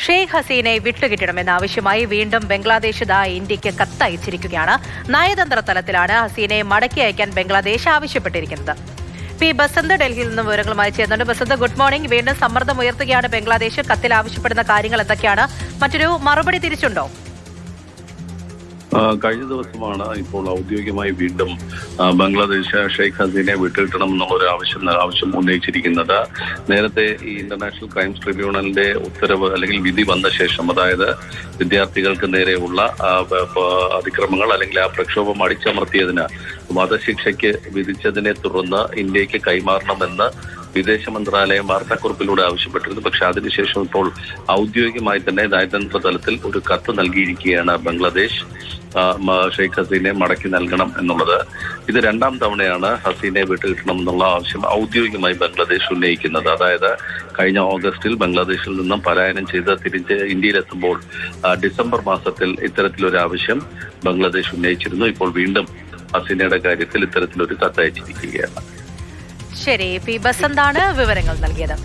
ഷെയ്ഖ് ഹസീനയെ വിട്ടുകിട്ടണമെന്ന ആവശ്യമായി വീണ്ടും ബംഗ്ലാദേശ് ഇന്ത്യക്ക് കത്തയച്ചിരിക്കുകയാണ്. നയതന്ത്ര തലത്തിലാണ് ഹസീനയെ മടക്കി അയക്കാൻ ബംഗ്ലാദേശ് ആവശ്യപ്പെട്ടിരിക്കുന്നത്. പി ബസന്ത് ഡൽഹിയിൽ നിന്ന് വിവരങ്ങളുമായി ചേർന്നുണ്ട്. Basant, good morning. വീണ്ടും സമ്മർദ്ദം ഉയർത്തുകയാണ് ബംഗ്ലാദേശ്. കത്തിൽ ആവശ്യപ്പെടുന്ന കാര്യങ്ങൾ എന്തൊക്കെയാണ്? മറ്റൊരു മറുപടി തിരിച്ചുണ്ടോ? കഴിഞ്ഞ ദിവസമാണ് ഇപ്പോൾ ഔദ്യോഗികമായി വീണ്ടും ബംഗ്ലാദേശ് ഷെയ്ഖ് ഹസീനയെ വിട്ടുകിട്ടണം എന്നുള്ള ആവശ്യം ഉന്നയിച്ചിരിക്കുന്നത്. നേരത്തെ ഈ ഇന്റർനാഷണൽ ക്രൈംസ് ട്രിബ്യൂണലിന്റെ ഉത്തരവ് അല്ലെങ്കിൽ വിധി വന്ന ശേഷം, അതായത് വിദ്യാർത്ഥികൾക്ക് നേരെയുള്ള അതിക്രമങ്ങൾ അല്ലെങ്കിൽ ആ പ്രക്ഷോഭം അടിച്ചമർത്തിയതിന് വധശിക്ഷയ്ക്ക് വിധിച്ചതിനെ തുടർന്ന് ഇന്ത്യക്ക് കൈമാറണമെന്ന് വിദേശ മന്ത്രാലയം വാർത്താക്കുറിപ്പിലൂടെ ആവശ്യപ്പെട്ടിരുന്നു. പക്ഷെ അതിനുശേഷം ഇപ്പോൾ ഔദ്യോഗികമായി തന്നെ നയതന്ത്ര തലത്തിൽ ഒരു കത്ത് നൽകിയിരിക്കുകയാണ് ബംഗ്ലാദേശ് ഷെയ്ഖ് ഹസീനയെ മടക്കി നൽകണം എന്നുള്ളത്. ഇത് രണ്ടാം തവണയാണ് ഹസീനയെ വിട്ടുകിട്ടണം എന്നുള്ള ആവശ്യം ഔദ്യോഗികമായി ബംഗ്ലാദേശ് ഉന്നയിക്കുന്നത്. അതായത് കഴിഞ്ഞ ഓഗസ്റ്റിൽ ബംഗ്ലാദേശിൽ നിന്നും പലായനം ചെയ്ത് തിരിച്ച് ഇന്ത്യയിലെത്തുമ്പോൾ ഡിസംബർ മാസത്തിൽ ഇത്തരത്തിലൊരു ആവശ്യം ബംഗ്ലാദേശ് ഉന്നയിച്ചിരുന്നു. ഇപ്പോൾ വീണ്ടും ഹസീനയുടെ കാര്യത്തിൽ ഇത്തരത്തിലൊരു കത്തയച്ചിരിക്കുകയാണ്. ശരി, പി ബസന്താണ് വിവരങ്ങൾ നൽകിയത്.